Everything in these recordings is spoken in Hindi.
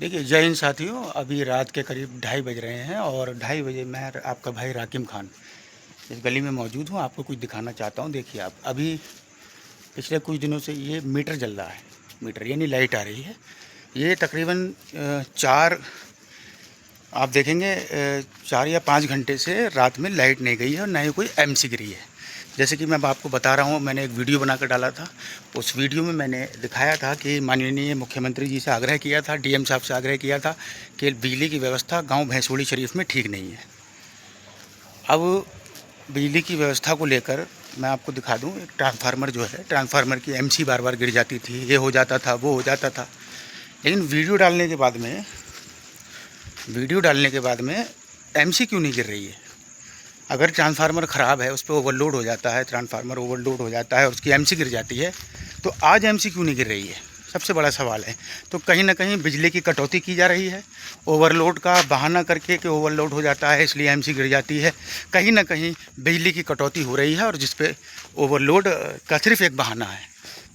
देखिए, जय हिंद साथियों। अभी रात के करीब 2:30 बज रहे हैं और 2:30 बजे मैं आपका भाई राकिम खान इस गली में मौजूद हूँ। आपको कुछ दिखाना चाहता हूँ। देखिए, आप अभी पिछले कुछ दिनों से ये मीटर जल रहा है। मीटर यानी लाइट आ रही है। ये तकरीबन 4 आप देखेंगे 4 या 5 घंटे से रात में लाइट नहीं गई है और ना ही कोई एमसी गिरी है। जैसे कि मैं अब आपको बता रहा हूँ, मैंने एक वीडियो बनाकर डाला था। उस वीडियो में मैंने दिखाया था कि माननीय मुख्यमंत्री जी से आग्रह किया था, डीएम साहब से आग्रह किया था कि बिजली की व्यवस्था गांव भैंसोड़ी शरीफ में ठीक नहीं है। अब बिजली की व्यवस्था को लेकर मैं आपको दिखा दूं, एक ट्रांसफार्मर जो है, ट्रांसफार्मर की एमसी बार बार गिर जाती थी, ये हो जाता था, वो हो जाता था। लेकिन वीडियो डालने के बाद में एमसी क्यों नहीं गिर रही है? अगर ट्रांसफार्मर ख़राब है, उस पर ओवरलोड हो जाता है, ट्रांसफार्मर ओवरलोड हो जाता है और उसकी एमसी गिर जाती है, तो आज एमसी क्यों नहीं गिर रही है? सबसे बड़ा सवाल है। तो कहीं ना कहीं बिजली की कटौती की जा रही है, ओवरलोड का बहाना करके कि ओवरलोड हो जाता है इसलिए एमसी गिर जाती है। कहीं ना कहीं बिजली की कटौती हो रही है और जिस पे ओवरलोड का सिर्फ एक बहाना है।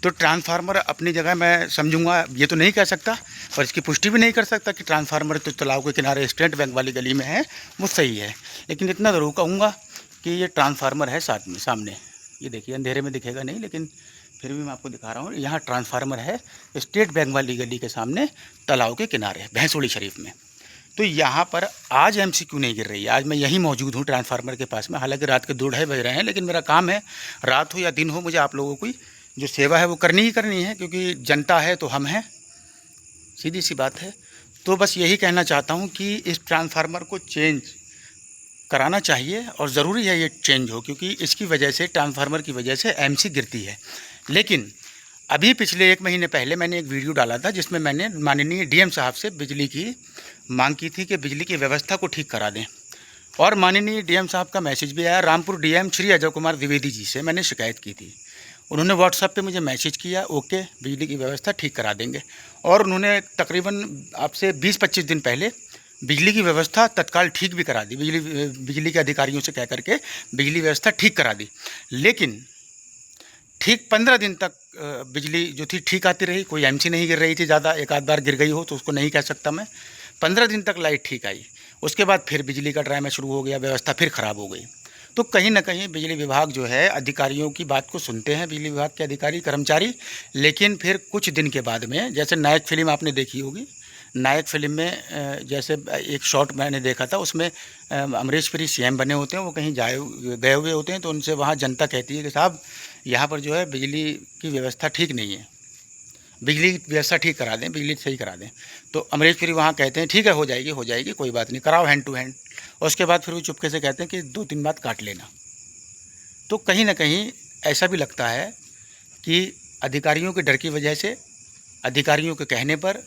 तो ट्रांसफार्मर अपनी जगह मैं समझूंगा, ये तो नहीं कह सकता और इसकी पुष्टि भी नहीं कर सकता कि ट्रांसफार्मर तो तालाब के किनारे स्टेट बैंक वाली गली में है, वो सही है। लेकिन इतना ज़रूर कहूँगा कि ये ट्रांसफार्मर है साथ में सामने। ये देखिए, अंधेरे में दिखेगा नहीं लेकिन फिर भी मैं आपको दिखा रहा हूँ। यहाँ ट्रांसफार्मर है स्टेट बैंक वाली गली के सामने, तालाब के किनारे भैंसोड़ी शरीफ में। तो यहाँ पर आज एमसी क्यों नहीं गिर रही है? आज मैं यहीं मौजूद हूँ ट्रांसफार्मर के पास में। हालांकि रात के 2-2:30 बज रहे हैं, लेकिन मेरा काम है, रात हो या दिन हो, मुझे आप लोगों की जो सेवा है वो करनी ही करनी है, क्योंकि जनता है तो हम हैं, सीधी सी बात है। तो बस यही कहना चाहता हूँ कि इस ट्रांसफार्मर को चेंज कराना चाहिए और ज़रूरी है ये चेंज हो, क्योंकि इसकी वजह से, ट्रांसफार्मर की वजह से एमसी गिरती है। लेकिन अभी पिछले 1 महीने पहले मैंने एक वीडियो डाला था जिसमें मैंने माननीय डीएम साहब से बिजली की मांग की थी कि बिजली की व्यवस्था को ठीक करा दें, और माननीय डीएम साहब का मैसेज भी आया। रामपुर डीएम श्री अजय कुमार द्विवेदी जी से मैंने शिकायत की थी। उन्होंने व्हाट्सएप पे मुझे मैसेज किया, ओके बिजली की व्यवस्था ठीक करा देंगे। और उन्होंने तकरीबन आपसे 20-25 दिन पहले बिजली की व्यवस्था तत्काल ठीक भी करा दी। बिजली के अधिकारियों से कह करके बिजली व्यवस्था ठीक करा दी। लेकिन ठीक 15 दिन तक बिजली जो थी ठीक आती रही, कोई एमसी नहीं गिर रही थी ज़्यादा। एक आध बार गिर गई हो तो उसको नहीं कह सकता मैं। 15 दिन तक लाइट ठीक आई, उसके बाद फिर बिजली का ड्रामा शुरू हो गया, व्यवस्था फिर ख़राब हो गई। तो कहीं ना कहीं बिजली विभाग जो है अधिकारियों की बात को सुनते हैं, बिजली विभाग के अधिकारी कर्मचारी, लेकिन फिर कुछ दिन के बाद में, जैसे नायक फिल्म आपने देखी होगी, नायक फिल्म में जैसे एक शॉट मैंने देखा था, उसमें अमरीश पुरी सीएम बने होते हैं, वो कहीं गए हुए होते हैं, तो उनसे वहाँ जनता कहती है कि साहब यहाँ पर जो है बिजली की व्यवस्था ठीक नहीं है, बिजली की व्यवस्था ठीक करा दें, बिजली सही करा दें। तो अमरीश पुरी वहाँ कहते हैं ठीक है, हो जाएगी, कोई बात नहीं, कराओ हैंड टू हैंड। और उसके बाद फिर वो चुपके से कहते हैं कि 2-3 बात काट लेना। तो कहीं ना कहीं ऐसा भी लगता है कि अधिकारियों के डर की वजह से, अधिकारियों के कहने पर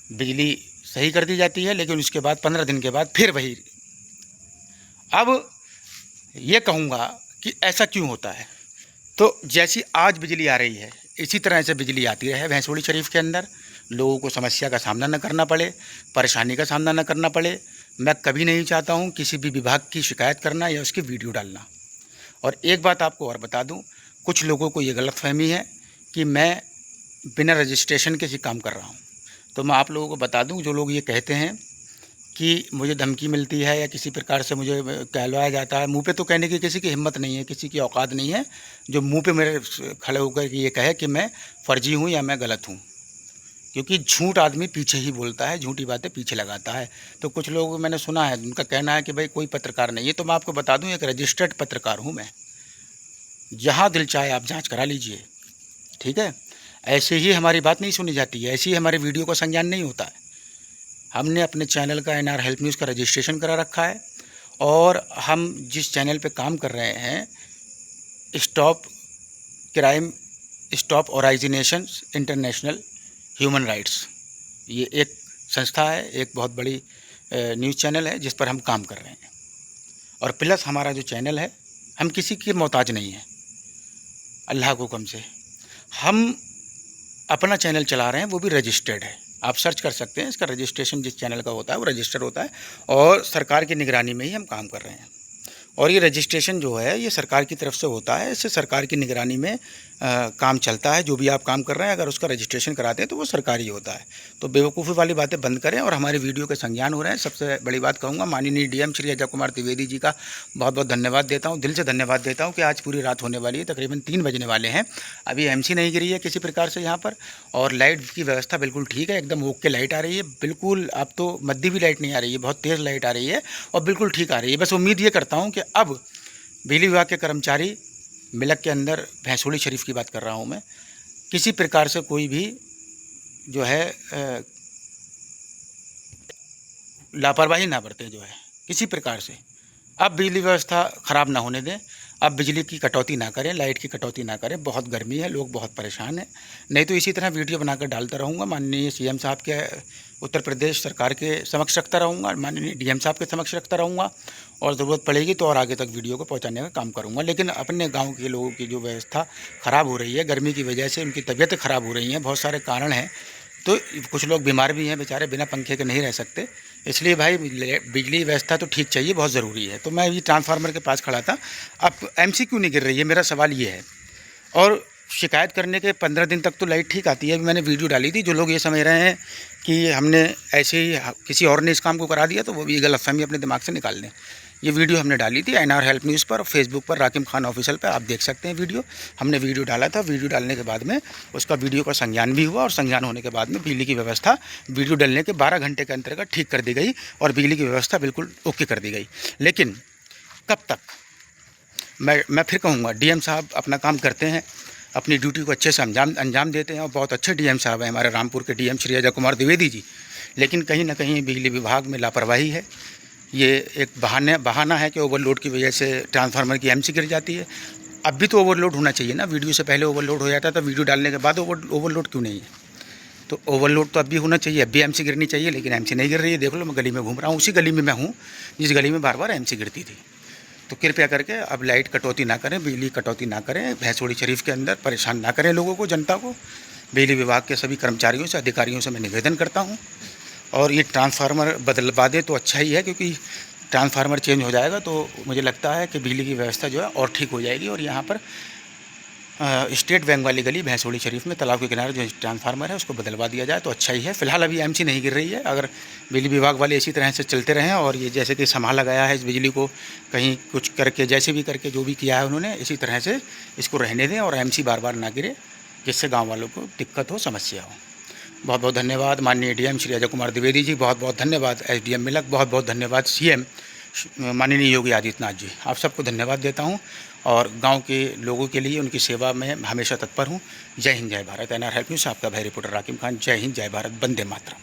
बिजली सही कर दी जाती है, लेकिन उसके बाद 15 दिन के बाद फिर वही। अब ये कहूँगा कि ऐसा क्यों होता है? तो जैसी आज बिजली आ रही है, इसी तरह से बिजली आती रहे भैंसोड़ी शरीफ के अंदर, लोगों को समस्या का सामना न करना पड़े, परेशानी का सामना न करना पड़े। मैं कभी नहीं चाहता हूँ किसी भी विभाग की शिकायत करना या उसकी वीडियो डालना। और एक बात आपको और बता दूँ, कुछ लोगों को ये गलतफहमी है कि मैं बिना रजिस्ट्रेशन के ही काम कर रहा हूँ। तो मैं आप लोगों को बता दूँ, जो लोग ये कहते हैं कि मुझे धमकी मिलती है या किसी प्रकार से मुझे कहलवाया जाता है, मुंह पे तो कहने की किसी की हिम्मत नहीं है, किसी की औकात नहीं है जो मुंह पे मेरे खड़े होकर ये कहे कि मैं फर्जी हूँ या मैं गलत हूँ। क्योंकि झूठ आदमी पीछे ही बोलता है, झूठी बातें पीछे लगाता है। तो कुछ लोग मैंने सुना है, उनका कहना है कि भाई कोई पत्रकार नहीं है। तो मैं आपको बता दूँ, एक रजिस्टर्ड पत्रकार हूँ मैं। जहाँ दिल चाहे आप जाँच करा लीजिए, ठीक है। ऐसे ही हमारी बात नहीं सुनी जाती है, ऐसे ही हमारे वीडियो का संज्ञान नहीं होता है। हमने अपने चैनल का NR हेल्प न्यूज़ का रजिस्ट्रेशन करा रखा है, और हम जिस चैनल पे काम कर रहे हैं, stop crime stop origination international human rights, ये एक संस्था है, एक बहुत बड़ी न्यूज़ चैनल है जिस पर हम काम कर रहे हैं। और प्लस हमारा जो चैनल है, हम किसी के मोहताज नहीं हैं, अल्लाह के हुक्म से हम अपना चैनल चला रहे हैं, वो भी रजिस्टर्ड है। आप सर्च कर सकते हैं, इसका रजिस्ट्रेशन जिस चैनल का होता है वो रजिस्टर होता है, और सरकार की निगरानी में ही हम काम कर रहे हैं। और ये रजिस्ट्रेशन जो है ये सरकार की तरफ से होता है, इससे सरकार की निगरानी में काम चलता है। जो भी आप काम कर रहे हैं अगर उसका रजिस्ट्रेशन कराते हैं तो वो सरकारी होता है। तो बेवकूफ़ी वाली बातें बंद करें और हमारे वीडियो के संज्ञान हो रहे हैं। सबसे बड़ी बात कहूँगा, माननीय डीएम श्री अजय कुमार द्विवेदी जी का बहुत बहुत धन्यवाद देता हूँ, दिल से धन्यवाद देता हूँ कि आज पूरी रात होने वाली है, तकरीबन 3 बजने वाले हैं, अभी एमसी नहीं गिरी है किसी प्रकार से यहाँ पर। और लाइट की व्यवस्था बिल्कुल ठीक है, एकदम ओके लाइट आ रही है, बिल्कुल अब तो मद्दी भी लाइट नहीं आ रही है, बहुत तेज़ लाइट आ रही है और बिल्कुल ठीक आ रही है। बस उम्मीद ये करता हूँ कि अब बिजली विभाग के कर्मचारी मिलक के अंदर भैंसोली शरीफ की बात कर रहा हूँ मैं, किसी प्रकार से कोई भी जो है लापरवाही ना बरतें, जो है किसी प्रकार से अब बिजली व्यवस्था ख़राब ना होने दें, अब बिजली की कटौती ना करें, लाइट की कटौती ना करें। बहुत गर्मी है, लोग बहुत परेशान हैं, नहीं तो इसी तरह वीडियो बनाकर डालता रहूँगा। माननीय सीएम साहब के उत्तर प्रदेश सरकार के समक्ष रखता रहूँगा, माननीय डीएम साहब के समक्ष रखता रहूँगा और ज़रूरत पड़ेगी तो और आगे तक वीडियो को पहुँचाने का काम करूँगा। लेकिन अपने गाँव के लोगों की जो व्यवस्था ख़राब हो रही है, गर्मी की वजह से उनकी तबीयतें ख़राब हो रही हैं, बहुत सारे कारण हैं, तो कुछ लोग बीमार भी हैं बेचारे, बिना पंखे के नहीं रह सकते, इसलिए भाई बिजली व्यवस्था तो ठीक चाहिए, बहुत ज़रूरी है। तो मैं ये ट्रांसफार्मर के पास खड़ा था, अब एमसी क्यों नहीं गिर रही है, मेरा सवाल ये है। और शिकायत करने के 15 दिन तक तो लाइट ठीक आती है। अभी मैंने वीडियो डाली थी, जो लोग ये समझ रहे हैं कि हमने ऐसे ही किसी और ने इस काम को करा दिया तो वो भी गलतफहमी अपने दिमाग से निकाल लें। ये वीडियो हमने डाली थी एनआर हेल्प न्यूज़ पर और फेसबुक पर राकिम खान ऑफिशियल पर, आप देख सकते हैं वीडियो। हमने वीडियो डाला था, वीडियो डालने के बाद में उसका वीडियो का संज्ञान भी हुआ और संज्ञान होने के बाद में बिजली की व्यवस्था वीडियो डालने के 12 घंटे के अंतर्गत ठीक कर दी गई और बिजली की व्यवस्था बिल्कुल ओके कर दी गई। लेकिन कब तक, मैं फिर कहूँगा, डीएम साहब अपना काम करते हैं, अपनी ड्यूटी को अच्छे से अंजाम देते हैं और बहुत अच्छे डीएम साहब हैं हमारे रामपुर के डीएम श्री अजय कुमार द्विवेदी जी। लेकिन कहीं ना कहीं बिजली विभाग में लापरवाही है। ये एक बहाना है कि ओवरलोड की वजह से ट्रांसफार्मर की एमसी गिर जाती है। अब भी तो ओवरलोड होना चाहिए ना, वीडियो से पहले ओवरलोड हो जाता था, वीडियो डालने के बाद ओवरलोड क्यों नहीं है? तो ओवरलोड तो अब भी होना चाहिए, अब भी एमसी गिरनी चाहिए, लेकिन एमसी नहीं गिर रही है। देख लो, मैं गली में घूम रहा हूँ, उसी गली में मैं हूँ जिस गली में बार बार एमसी गिरती थी। तो कृपया करके अब लाइट कटौती ना करें, बिजली कटौती ना करें, भैंसोली शरीफ के अंदर परेशान ना करें लोगों को, जनता को। बिजली विभाग के सभी कर्मचारियों से, अधिकारियों से मैं निवेदन करता हूँ। और ये ट्रांसफार्मर बदलवा दें तो अच्छा ही है, क्योंकि ट्रांसफार्मर चेंज हो जाएगा तो मुझे लगता है कि बिजली की व्यवस्था जो है और ठीक हो जाएगी। और यहाँ पर स्टेट बैंक वाली गली भैंसोली शरीफ में तालाब के किनारे जो ट्रांसफार्मर है उसको बदलवा दिया जाए तो अच्छा ही है। फिलहाल अभी एमसी नहीं गिर रही है। अगर बिजली विभाग वाले इसी तरह से चलते रहें और ये जैसे कि संभाला गया है इस बिजली को, कहीं कुछ करके जैसे भी करके जो भी किया है उन्होंने, इसी तरह से इसको रहने दें और एमसी बार बार ना गिरे, जिससे गाँव वालों को दिक्कत हो, समस्या हो। बहुत बहुत धन्यवाद माननीय डीएम श्री अजय कुमार द्विवेदी जी, बहुत बहुत धन्यवाद एसडीएम मिलक, बहुत बहुत धन्यवाद सीएम माननीय योगी आदित्यनाथ जी, आप सबको धन्यवाद देता हूं और गांव के लोगों के लिए उनकी सेवा में हमेशा तत्पर हूं। जय हिंद, जय भारत। एनआर हेल्प न्यूज़, आपका भाई रिपोर्टर राकिम खान। जय हिंद, जय भारत, वंदे मातरम।